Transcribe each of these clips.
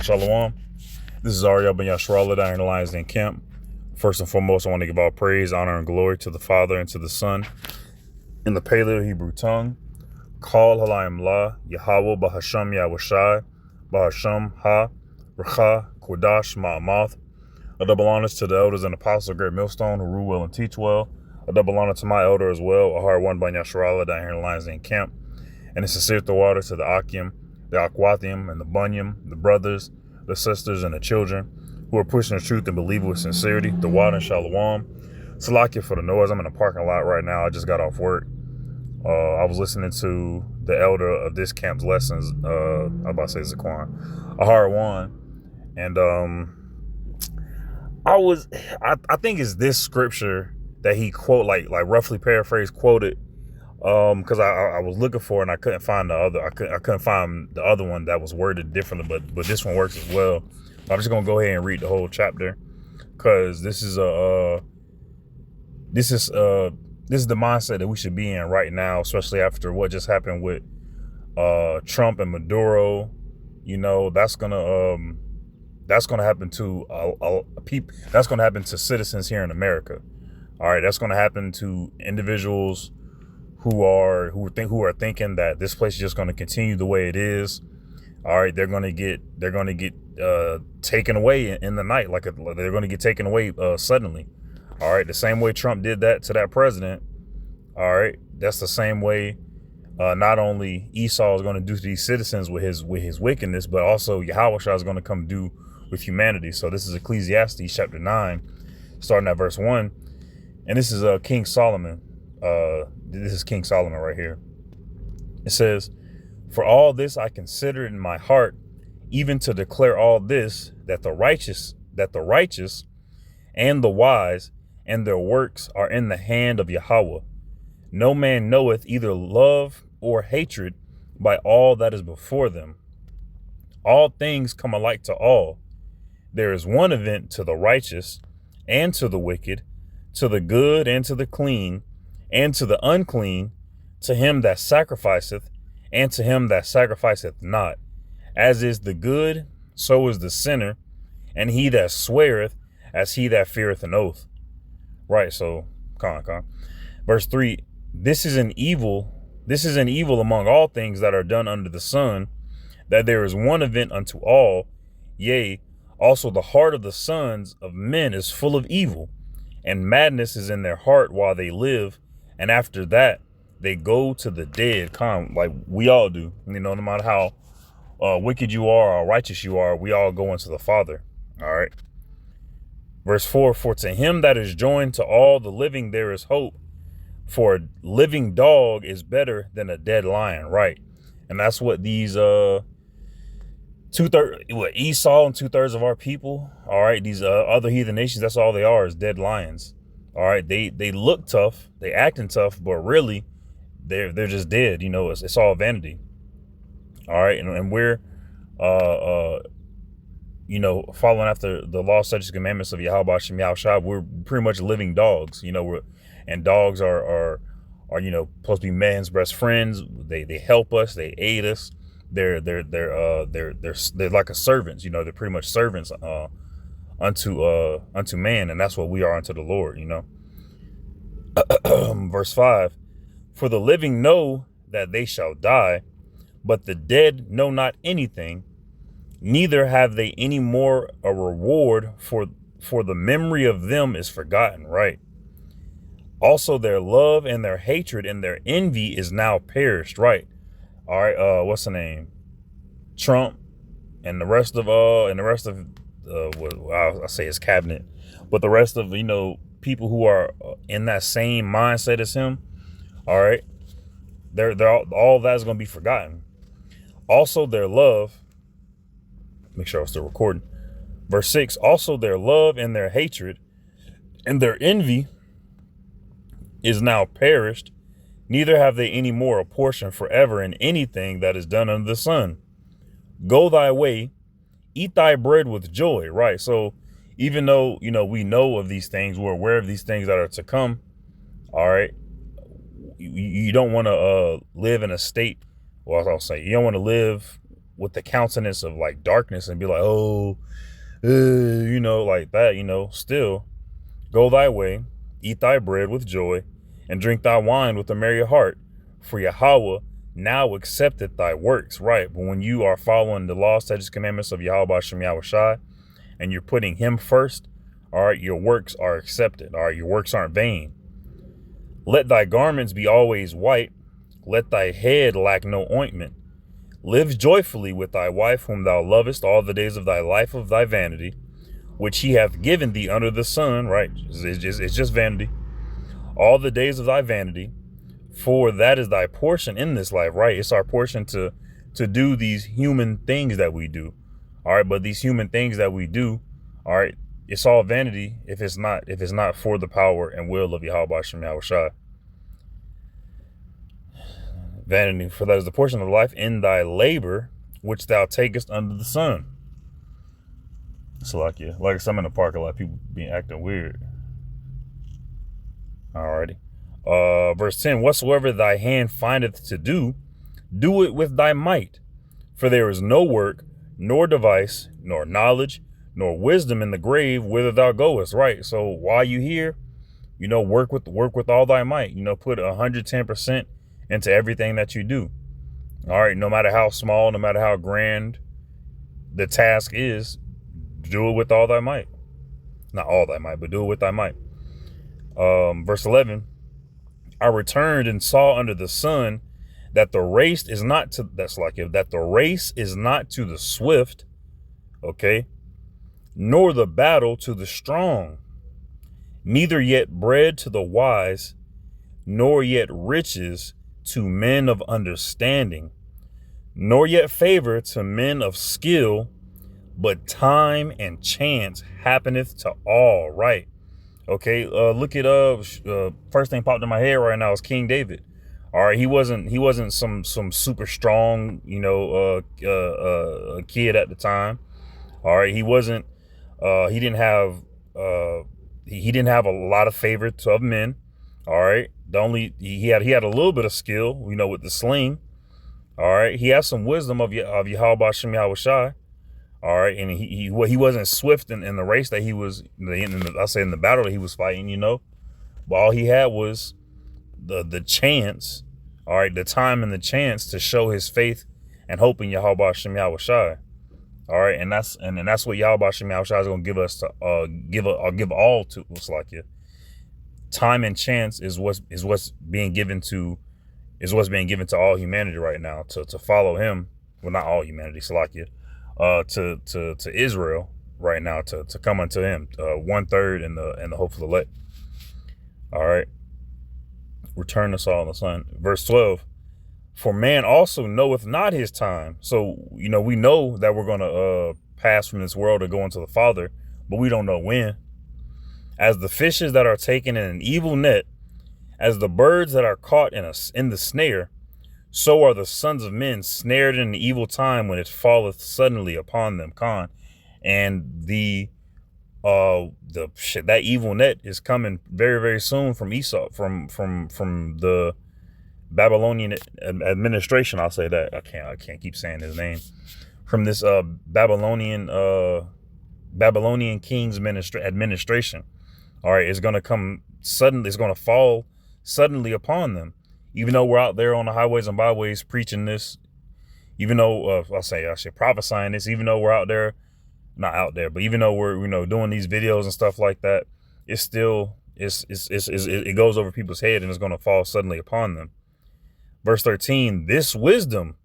Shalom. This is Ariel Ben Yashrallah down here in the Lions Den camp. First and foremost, I want to give all praise, honor, and glory to the Father and to the Son. In the Paleo Hebrew tongue, Kol Halayim La, Yahweh Bahasham Yahushai, Bahasham Ha, Racha, Kodash, Ma'amath. A double honors to the elders and apostles of Great Millstone who rule well and teach well. A double honor to my elder as well, Ahar One Ben Yashrallah down here in the Lions Den camp. And a sincere water to the Akim, the Aquathium, and the Bunyam, the brothers, the sisters, and the children who are pushing the truth and believe with sincerity. The water and Shalom. Salakia for the noise. I'm in the parking lot right now. I just got off work. I was listening to the elder of this camp's lessons. I'm about to say Zaquan, Ahar One, and I think it's this scripture that he like roughly paraphrased quoted. Because I was looking for it and I couldn't find the other. I couldn't find the other one that was worded differently, but this one works as well. I'm just gonna go ahead and read the whole chapter because this is the mindset that we should be in right now, especially after what just happened with Trump and Maduro. You know, that's gonna happen to people. That's gonna happen to citizens here in America. All right, that's gonna happen to individuals who are thinking that this place is just going to continue the way it is. All right, they're going to get taken away in the night, they're going to get taken away suddenly. All right, the same way Trump did that to that president. All right, that's the same way not only Esau is going to do to these citizens with his wickedness, but also Yahushua is going to come do with humanity. So this is Ecclesiastes chapter 9, starting at verse 1, and this is King Solomon. This is King Solomon right here. It says, "For all this I considered in my heart, even to declare all this, that the righteous and the wise and their works are in the hand of Yahweh. No man knoweth either love or hatred by all that is before them. All things come alike to all. There is one event to the righteous and to the wicked, to the good and to the clean, and to the unclean, to him that sacrificeth, and to him that sacrificeth not. As is the good, so is the sinner, and he that sweareth, as he that feareth an oath." Right, so, Verse 3, This is an evil among all things that are done under the sun, that there is one event unto all, yea, also the heart of the sons of men is full of evil, and madness is in their heart while they live, and after that, they go to the dead, like we all do. You know, no matter how wicked you are or righteous you are, we all go into the Father. All right. Verse 4, "For to him that is joined to all the living there is hope. For a living dog is better than a dead lion." Right. And that's what these Esau and 2/3 of our people, all right, these other heathen nations, that's all they are, is dead lions. All right, they look tough, they acting tough, but really they're just dead. You know, it's all vanity. All right, and we're following after the law, statutes, commandments of Yahweh Hashem Yahushua. We're pretty much living dogs. You know, and dogs are supposed to be man's best friends. They help us, they aid us. They're like a servants. You know, they're pretty much servants unto man, and that's what we are unto the Lord, you know. Verse 5, "For the living know that they shall die, but the dead know not anything, neither have they any more a reward, for the memory of them is forgotten." Right. "Also their love and their hatred and their envy is now perished." Right. All right, what's the name? Trump and the rest of I'll say his cabinet, but the rest of, people who are in that same mindset as him, all right, they're all that is going to be forgotten. "Also their love," make sure I'm still recording. Verse 6, "Also their love and their hatred and their envy is now perished, neither have they any more a portion forever in anything that is done under the sun. Go thy way, eat thy bread with joy." Right. So even though, we know of these things, we're aware of these things that are to come. All right. You don't want to live in a state. Well, I'll say you don't want to live with the countenance of like darkness and be like, oh, you know, like that, you know, still go thy way, eat thy bread with joy, and drink thy wine with a merry heart. For Yahweh now accepteth thy works, right? But when you are following the law, statutes, commandments of Yahweh Hashem Yahweh Shai, and you're putting him first, all right, your works are accepted. All right, your works aren't vain. Let thy garments be always white. Let thy head lack no ointment. Live joyfully with thy wife, whom thou lovest, all the days of thy life of thy vanity, which he hath given thee under the sun, right? It's just vanity. All the days of thy vanity, for that is thy portion in this life, right? It's our portion to do these human things that we do. All right, but these human things that we do, all right, it's all vanity if it's not for the power and will of Yahweh Shem Yahweh Shai. Vanity, for that is the portion of life in thy labor, which thou takest under the sun. So like I'm in the park, a lot of people being acting weird. Alrighty. Verse 10, whatsoever thy hand findeth to do, do it with thy might. For there is no work, nor device, nor knowledge, nor wisdom in the grave whither thou goest. Right. So while you here, you know, work with all thy might. You know, put 110% into everything that you do. All right. No matter how small, no matter how grand the task is, do it with all thy might. Not all thy might, but do it with thy might. Verse 11, I returned and saw under the sun that the race is not to, that the race is not to the swift, okay, nor the battle to the strong, neither yet bread to the wise, nor yet riches to men of understanding, nor yet favor to men of skill, but time and chance happeneth to all. Right. Okay. Look at first thing popped in my head right now is King David. All right. He wasn't some super strong, you know, kid at the time. All right. He wasn't. He didn't have. He didn't have a lot of favor of men. All right. He had a little bit of skill, you know, with the sling. All right. He has some wisdom of Yahweh Shem Yahweh Shai. All right. And he wasn't swift in the race that he was, in the battle that he was fighting, you know, but all he had was the chance. All right. The time and the chance to show his faith and hope in Yahweh Shem Yahweh Shai. All right. And that's what Yahweh Shem Yahweh Shai is going to give us to give all to us. Like it. Time and chance is what's being given to all humanity right now to follow him. Well, not all humanity, Salakia, to Israel right now to come unto him, 1/3 and the hopeful elect. All right. Return us all in the sun. Verse 12. For man also knoweth not his time. So, you know, we know that we're going to pass from this world to go into the Father, but we don't know when. As the fishes that are taken in an evil net, as the birds that are caught in the snare, so are the sons of men snared in an evil time when it falleth suddenly upon them. And that evil net is coming very, very soon from Esau, from the Babylonian administration. I'll say that. I can't keep saying his name. From this Babylonian king's administration. All right, it's going to come suddenly. It's going to fall suddenly upon them. Even though we're out there on the highways and byways preaching this, even though I say prophesying this, even though we're out there, not out there, but even though we're, you know, doing these videos and stuff like that, it's still it goes over people's head and it's going to fall suddenly upon them. Verse 13, this wisdom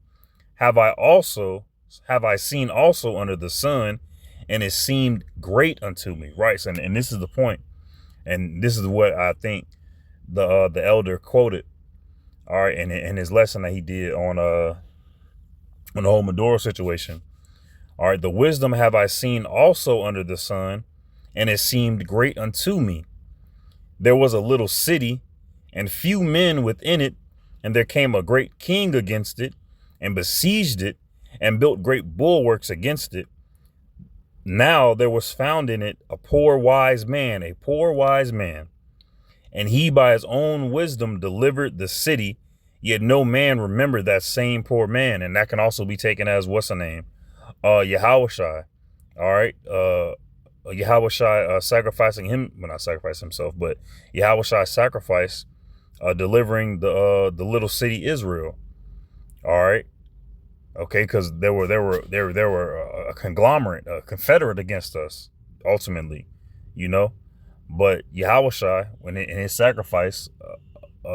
have I seen also under the sun, and it seemed great unto me. Right. And this is the point. And this is what I think the elder quoted. All right. And his lesson that he did on the whole Medora situation. All right. The wisdom have I seen also under the sun, and it seemed great unto me. There was a little city and few men within it, and there came a great king against it and besieged it and built great bulwarks against it. Now there was found in it a poor wise man, and he by his own wisdom delivered the city, Yet no man remembered that same poor man. And that can also be taken as, what's the name? Yahushua. All right. Yahushua sacrificing him, well, not sacrifice himself, but Yahushua sacrifice, delivering the little city Israel. All right. Okay, because there were a conglomerate, a confederate against us, ultimately, you know. But Yahushua, in his sacrifice,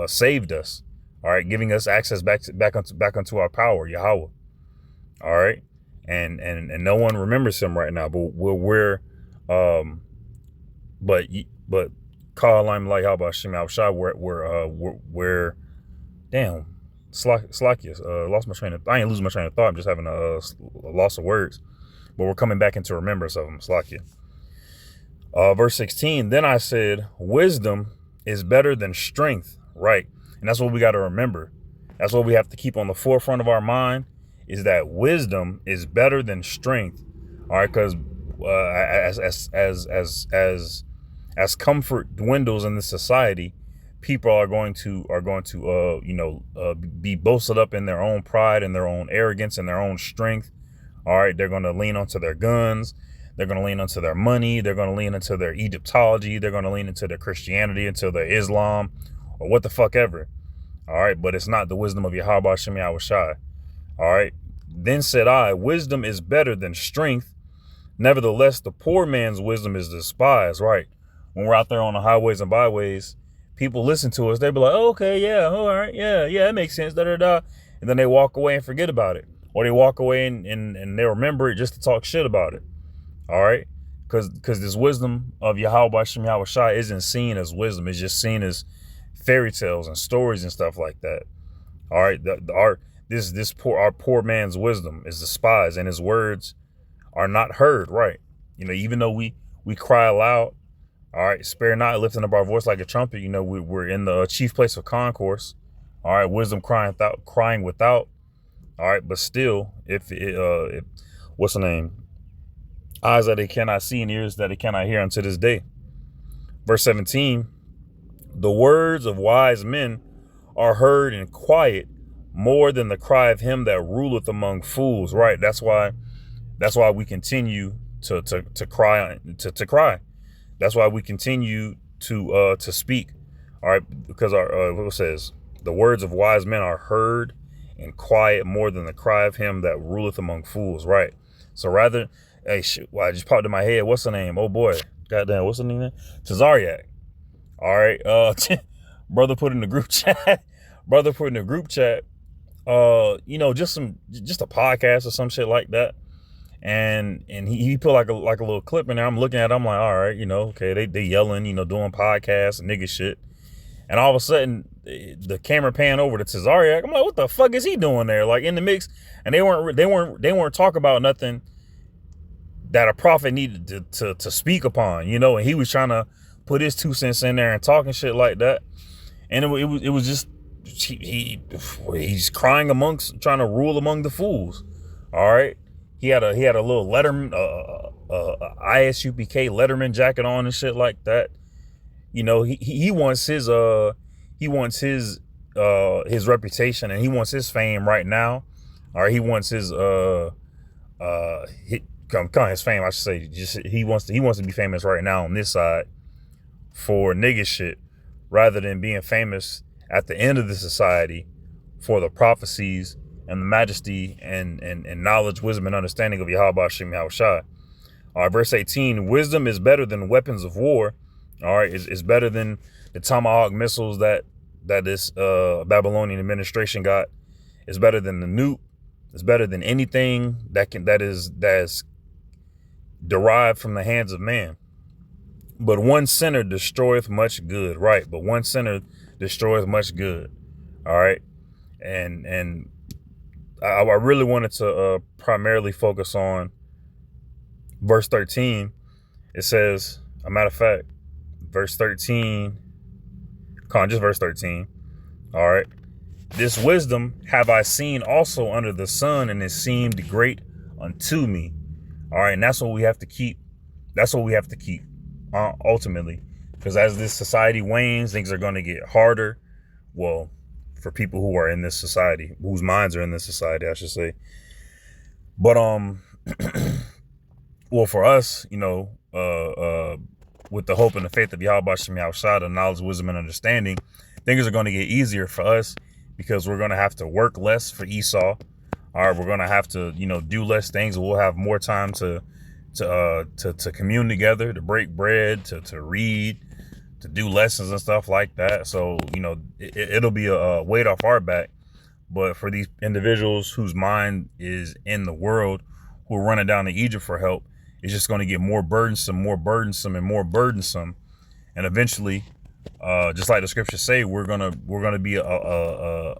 saved us. All right, giving us access back onto our power, Yahweh. All right, and no one remembers him right now. But but Ka'alim like how about Shem Yahushua? We're damn. Slakius, lost my train of. I ain't losing my train of thought. I'm just having a loss of words. But we're coming back into remembrance of them. Slakia. Verse 16. Then I said, wisdom is better than strength, right? And that's what we got to remember. That's what we have to keep on the forefront of our mind. Is that wisdom is better than strength. All right, because as comfort dwindles in this society, people are going to be boasted up in their own pride and their own arrogance and their own strength. All right, they're going to lean onto their guns. They're going to lean onto their money. They're going to lean into their Egyptology. They're going to lean into their Christianity, into their Islam, or what the fuck ever. All right, but it's not the wisdom of Yahweh Shem Yahushai. All right. Then said I, wisdom is better than strength. Nevertheless, the poor man's wisdom is despised. Right. When we're out there on the highways and byways, people listen to us. They be like, oh, okay, yeah, all right, yeah, that makes sense, da-da-da. And then they walk away and forget about it. Or they walk away and they remember it just to talk shit about it. All right? Because this wisdom of Yahweh Shem Yahushai isn't seen as wisdom. It's just seen as fairy tales and stories and stuff like that. All right? Our poor man's wisdom is despised, and his words are not heard, right? You know, even though we cry aloud, all right, spare not, lifting up our voice like a trumpet. You know, we're in the chief place of concourse. All right, wisdom crying without. All right, but still, if what's the name? Eyes that they cannot see and ears that they cannot hear unto this day. Verse 17, the words of wise men are heard in quiet more than the cry of him that ruleth among fools. Right. That's why we continue to cry. That's why we continue to speak. All right, because our what it says, the words of wise men are heard in quiet more than the cry of him that ruleth among fools. Right. So rather, hey, shit, well, I just popped in my head. What's the name? Oh boy, goddamn, what's the name? Tazariak. All right, brother put in the group chat. Just a podcast or some shit like that. And he put like a little clip in there. I'm looking at it, I'm like, all right, okay, they yelling, doing podcasts and nigga shit. And all of a sudden, the camera pan over to Tazariak. I'm like, what the fuck is he doing there? Like in the mix, and they weren't talking about nothing that a prophet needed to speak upon, and he was trying to put his 2 cents in there and talking shit like that. And it was just he's crying trying to rule among the fools. All right. He had a little Letterman, ISUPK Letterman jacket on and shit like that. He wants his reputation and he wants his fame right now. All right, he wants his his fame, I should say. Just he wants to be famous right now on this side for nigga shit, rather than being famous at the end of the society for the prophecies and the majesty and knowledge, wisdom, and understanding of Yahweh Shem Yahushai. All right, verse 18, wisdom is better than weapons of war. All right, it's better than the Tomahawk missiles that this Babylonian administration got. It's better than the nuke. It's better than anything that's derived from the hands of man. But one sinner destroyeth much good, right? But one sinner destroyeth much good. All right, and I really wanted to primarily focus on verse 13. It says, a matter of fact, verse 13. Just verse 13. All right. This wisdom have I seen also under the sun, and it seemed great unto me. All right. And that's what we have to keep. That's what we have to keep ultimately, because as this society wanes, things are going to get harder. Well, for people who are in this society, whose minds are in this society, I should say. But well, for us, with the hope and the faith of Yahweh Shem Yahushua, the knowledge, wisdom, and understanding, things are going to get easier for us because we're going to have to work less for Esau. All right, we're going to have to, do less things. We'll have more time to commune together, to break bread, to read, to do lessons and stuff like that. So, it'll be a weight off our back. But for these individuals whose mind is in the world, who are running down to Egypt for help, it's just going to get more burdensome, and more burdensome. And eventually, just like the scriptures say, we're gonna be a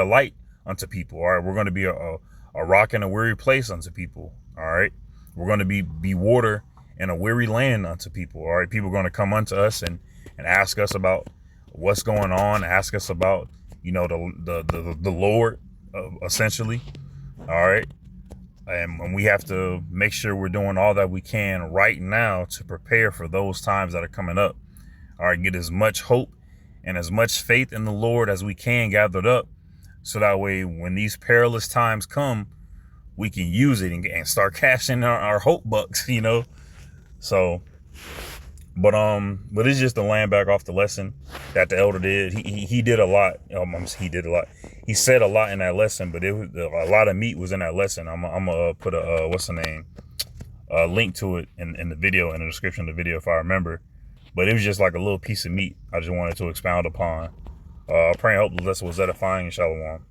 light unto people. All right, we're gonna be a rock in a weary place unto people. All right, we're gonna be water in a weary land unto people. All right, people are gonna come unto us and ask us about what's going on, ask us about the Lord, essentially. All right. And we have to make sure we're doing all that we can right now to prepare for those times that are coming up. All right, get as much hope and as much faith in the Lord as we can gathered up, so that way when these perilous times come, we can use it and start cashing our hope bucks, So, but it's just to land back off the lesson that the elder did. He did a lot. He did a lot. He said a lot in that lesson, but it was a lot of meat was in that lesson. I'm gonna put a link to it in the video, in the description of the video, if I remember. But it was just like a little piece of meat I just wanted to expound upon. I pray and hope the lesson was edifying, and shalom.